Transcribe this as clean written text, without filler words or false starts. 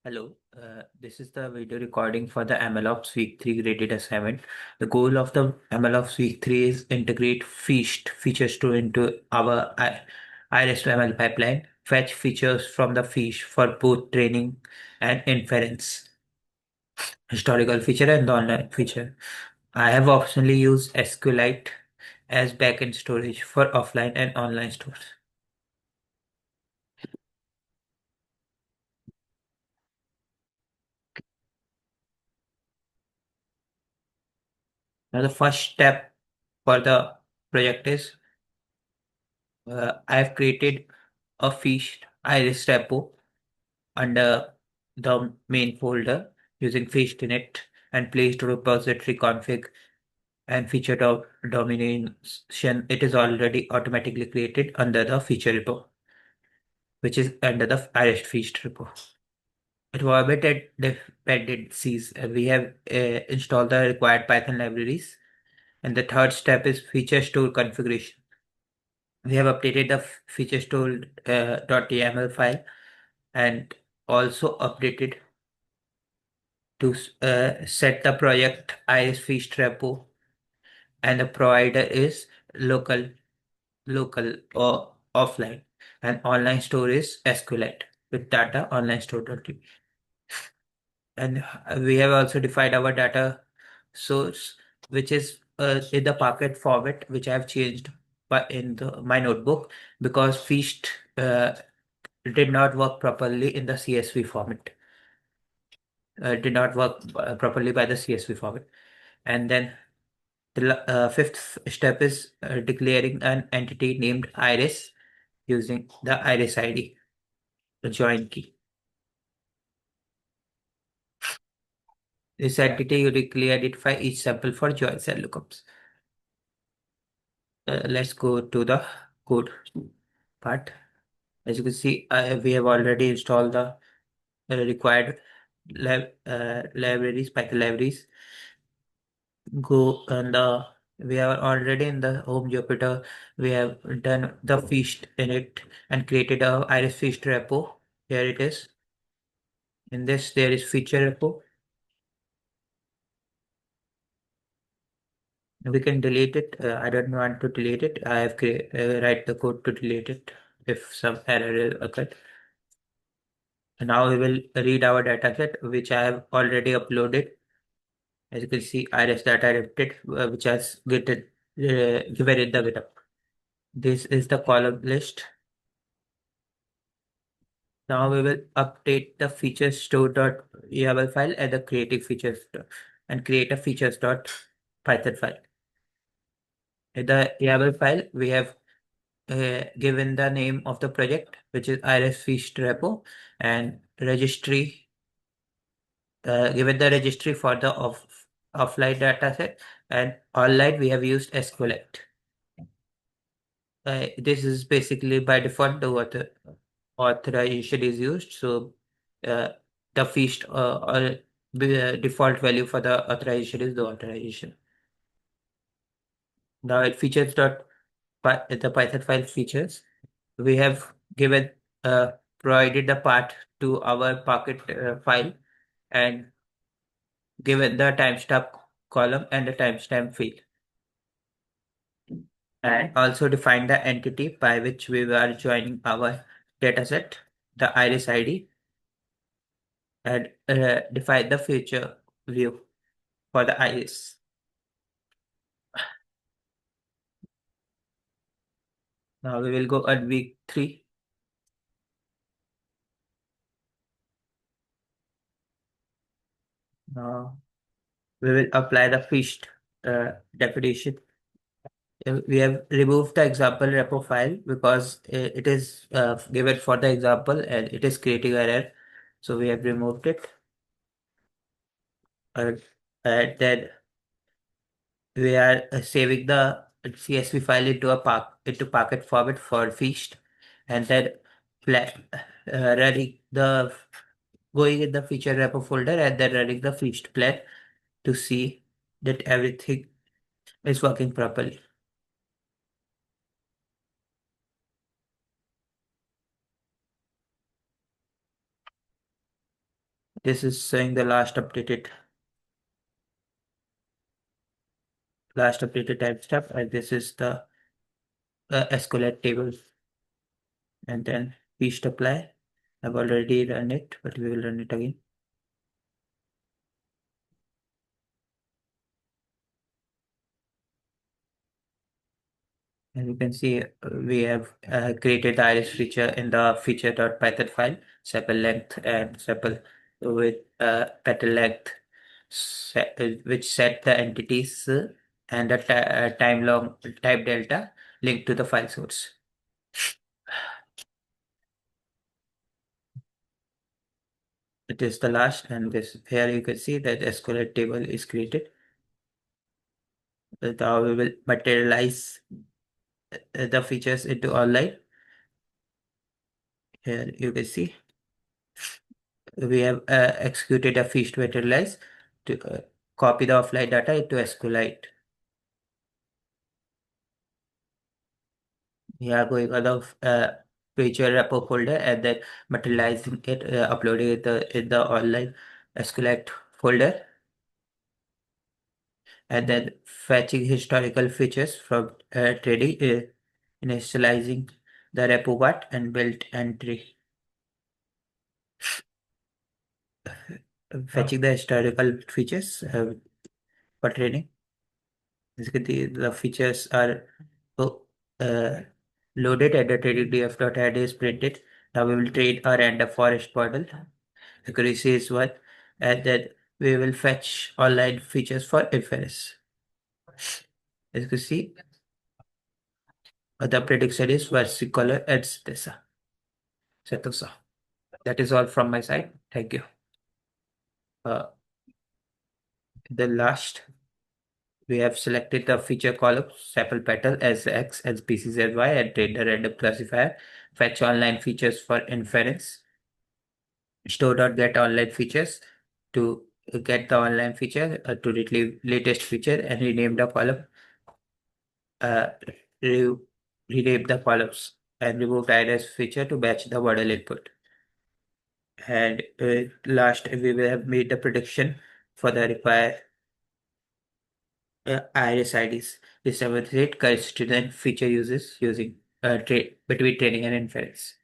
Hello, this is the video recording for the MLOps Week 3 graded assignment. The goal of the MLOps Week 3 is integrate Feast feature store into our Iris to ML pipeline, fetch features from the Feast for both training and inference, historical feature and online feature. I have optionally used SQLite as backend storage for offline and online stores. Now, the first step for the project is I have created a Feast Iris repo under the main folder using Feast init and placed repository config and feature domination. It is already automatically created under the feature repo, which is under the Iris Feast repo. Environment dependencies. We have installed the required Python libraries. And the third step is feature store configuration. We have updated the feature store .yaml file and also updated to set the project Iris Feast repo, and the provider is local or offline, and online store is SQLite with data online store.db. And we have also defined our data source, which is in the Parquet format, which I have changed in my notebook because Feast did not work properly in the CSV format. Did not work properly by the CSV format. And then the fifth step is declaring an entity named Iris using the Iris ID, the join key. This entity you identify each sample for joins and lookups. Let's go to the code part. As you can see, we have already installed the required libraries, Python libraries. Go and we are already in the home Jupyter. We have done the feast in it and created a Iris Feast repo. Here it is. In this, there is feature repo. We can delete it. I don't want to delete it. I have write the code to delete it if some error occurred. Now we will read our dataset, which I have already uploaded. As you can see, Iris data edited, which has given it the GitHub. This is the column list. Now we will update the features store.yaml file and the creative features and create a features.python file. In the YAML file, we have given the name of the project, which is Iris Feast repo, and registry, given the registry for the offline dataset, and online we have used SQLite. This is basically by default the authorization is used. So uh, the feast or default value for the authorization is the authorization. Now it features the Python file features. We have given provided the path to our Parquet file and given the timestamp column and the timestamp field, and also define the entity by which we were joining our dataset, the Iris ID, and define the future view for the Iris. Now we will go on week 3. Now we will apply the feast definition. We have removed the example repo file because it is given for the example and it is creating error. So we have removed it. And, and then we are saving the CSV file into into Parquet format for feast, and then running the going in the feature repo folder and then running the feast plan to see that everything is working properly. This is showing the last updated timestamp, and this is the SQLite table. And then paste apply. I've already run it, but we will run it again. As you can see, we have created the iris feature in the feature.python file, sepal length and sepal with petal length, which set the entities and the time delta linked to the file source. It is the last, and this here you can see that SQLite table is created. Now we will materialize the features into online. Here you can see we have executed a feast materialize to copy the offline data into SQLite. We are going on the feature repo folder and then materializing it, uploading it in the online SQLite folder, and then fetching historical features from trading, initializing the repo part and build entry. Fetching the historical features for training. As you can see, the features are uh, loaded and the tradingdf.add is printed. Now we will train our random forest model. Accuracy is 1, and then we will fetch online features for inference. As you can see, the prediction is versicolor and Setosa. That is all from my side. Thank you. Uh, the last, we have selected the feature column, sepal petal as X and species as Y, and trained the random classifier. Fetch online features for inference. Store.get online features to get the online feature to retrieve latest feature and rename the column. Uh, re- Rename the columns and remove iris feature to match the model input. And last, we will have made the prediction for the required iris IDs. This demonstrate correspondent feature uses using between training and inference.